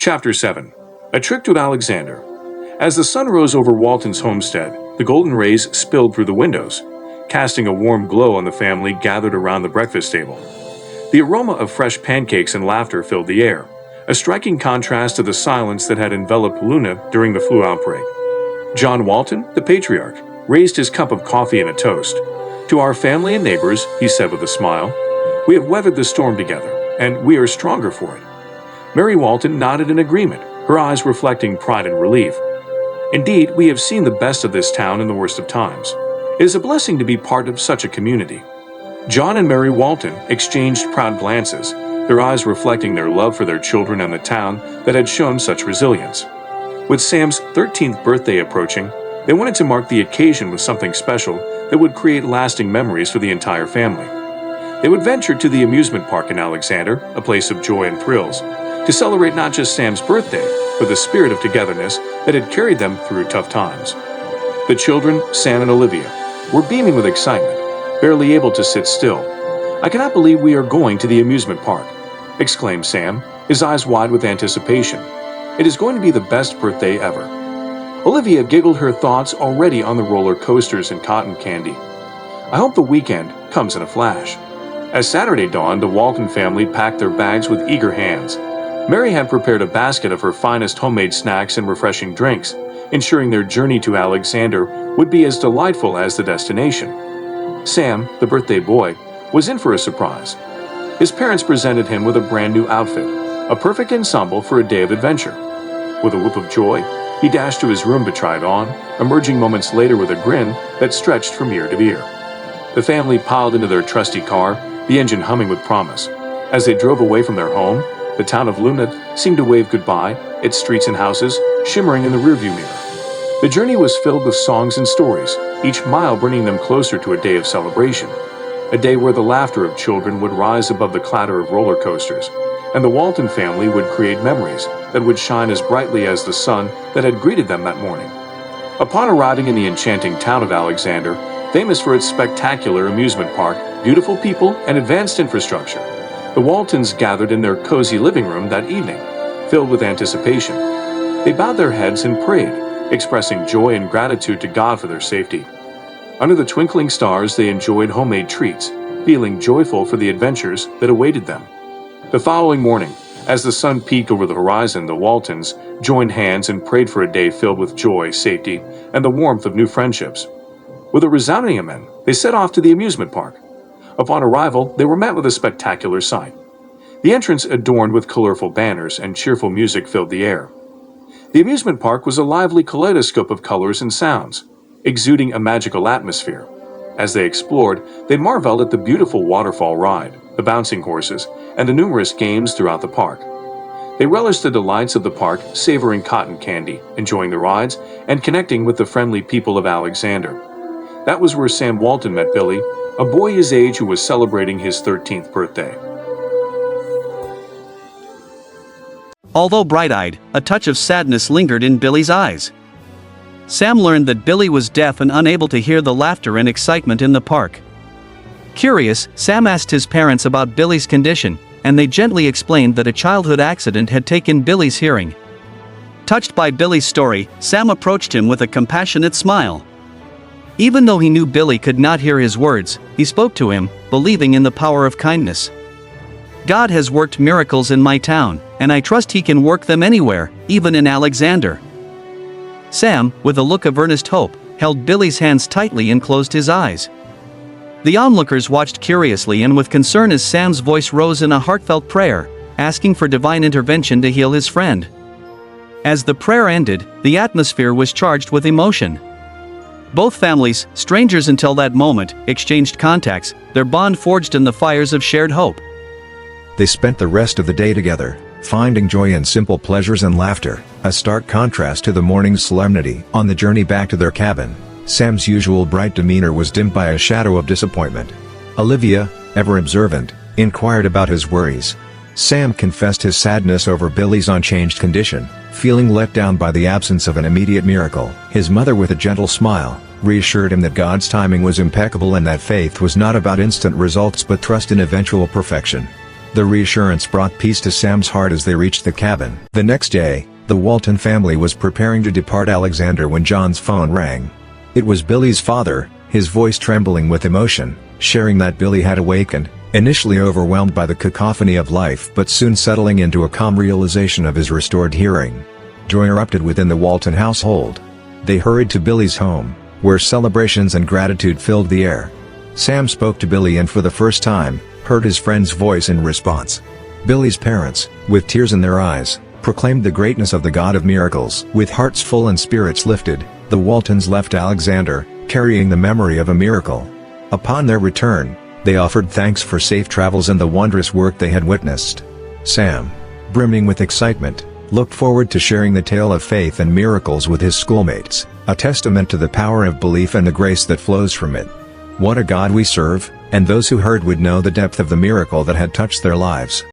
Chapter 7. A Trip to Alexander. As the sun rose over Walton's homestead, the golden rays spilled through the windows, casting a warm glow on the family gathered around the breakfast table. The aroma of fresh pancakes and laughter filled the air, a striking contrast to the silence that had enveloped Luna during the flu outbreak. John Walton, the patriarch, raised his cup of coffee in a toast. "To our family and neighbors," he said with a smile, "we have weathered the storm together, and we are stronger for it." Mary Walton nodded in agreement, her eyes reflecting pride and relief. "Indeed, we have seen the best of this town in the worst of times. It is a blessing to be part of such a community." John and Mary Walton exchanged proud glances, their eyes reflecting their love for their children and the town that had shown such resilience. With Sam's 13th birthday approaching, they wanted to mark the occasion with something special that would create lasting memories for the entire family. They would venture to the amusement park in Alexander, a place of joy and thrills, to celebrate not just Sam's birthday, but the spirit of togetherness that had carried them through tough times. The children, Sam and Olivia, were beaming with excitement, barely able to sit still. "I cannot believe we are going to the amusement park," exclaimed Sam, his eyes wide with anticipation. "It is going to be the best birthday ever." Olivia giggled, her thoughts already on the roller coasters and cotton candy. "I hope the weekend comes in a flash." As Saturday dawned, the Walton family packed their bags with eager hands. Mary had prepared a basket of her finest homemade snacks and refreshing drinks, ensuring their journey to Alexander would be as delightful as the destination. Sam, the birthday boy, was in for a surprise. His parents presented him with a brand new outfit, a perfect ensemble for a day of adventure. With a whoop of joy, he dashed to his room to try it on, emerging moments later with a grin that stretched from ear to ear. The family piled into their trusty car, the engine humming with promise. As they drove away from their home, the town of Luna seemed to wave goodbye, its streets and houses shimmering in the rearview mirror. The journey was filled with songs and stories, each mile bringing them closer to a day of celebration, a day where the laughter of children would rise above the clatter of roller coasters, and the Walton family would create memories that would shine as brightly as the sun that had greeted them that morning. Upon arriving in the enchanting town of Alexander, famous for its spectacular amusement park, beautiful people, and advanced infrastructure, the Waltons gathered in their cozy living room that evening, filled with anticipation. They bowed their heads and prayed, expressing joy and gratitude to God for their safety. Under the twinkling stars, they enjoyed homemade treats, feeling joyful for the adventures that awaited them. The following morning, as the sun peeked over the horizon, the Waltons joined hands and prayed for a day filled with joy, safety, and the warmth of new friendships. With a resounding amen, they set off to the amusement park. Upon arrival, they were met with a spectacular sight. The entrance adorned with colorful banners and cheerful music filled the air. The amusement park was a lively kaleidoscope of colors and sounds, exuding a magical atmosphere. As they explored, they marveled at the beautiful waterfall ride, the bouncing horses, and the numerous games throughout the park. They relished the delights of the park, savoring cotton candy, enjoying the rides, and connecting with the friendly people of Alexander. That was where Sam Walton met Billy, a boy his age who was celebrating his 13th birthday. Although bright-eyed, a touch of sadness lingered in Billy's eyes. Sam learned that Billy was deaf and unable to hear the laughter and excitement in the park. Curious, Sam asked his parents about Billy's condition, and they gently explained that a childhood accident had taken Billy's hearing. Touched by Billy's story, Sam approached him with a compassionate smile. Even though he knew Billy could not hear his words, he spoke to him, believing in the power of kindness. "God has worked miracles in my town, and I trust He can work them anywhere, even in Alexander." Sam, with a look of earnest hope, held Billy's hands tightly and closed his eyes. The onlookers watched curiously and with concern as Sam's voice rose in a heartfelt prayer, asking for divine intervention to heal his friend. As the prayer ended, the atmosphere was charged with emotion. Both families, strangers until that moment, exchanged contacts, their bond forged in the fires of shared hope. They spent the rest of the day together, finding joy in simple pleasures and laughter, a stark contrast to the morning's solemnity. On the journey back to their cabin, Sam's usual bright demeanor was dimmed by a shadow of disappointment. Olivia, ever observant, inquired about his worries. Sam confessed his sadness over Billy's unchanged condition, feeling let down by the absence of an immediate miracle. His mother, with a gentle smile, reassured him that God's timing was impeccable and that faith was not about instant results but trust in eventual perfection. The reassurance brought peace to Sam's heart as they reached the cabin. The next day, the Walton family was preparing to depart Alexander when John's phone rang. It was Billy's father, his voice trembling with emotion, sharing that Billy had awakened, initially overwhelmed by the cacophony of life but soon settling into a calm realization of his restored hearing. Joy erupted within the Walton household. They hurried to Billy's home, where celebrations and gratitude filled the air. Sam spoke to Billy and for the first time, heard his friend's voice in response. Billy's parents, with tears in their eyes, proclaimed the greatness of the God of miracles. With hearts full and spirits lifted, the Waltons left Alexander, carrying the memory of a miracle. Upon their return, they offered thanks for safe travels and the wondrous work they had witnessed. Sam, brimming with excitement, looked forward to sharing the tale of faith and miracles with his schoolmates, a testament to the power of belief and the grace that flows from it. What a God we serve, and those who heard would know the depth of the miracle that had touched their lives.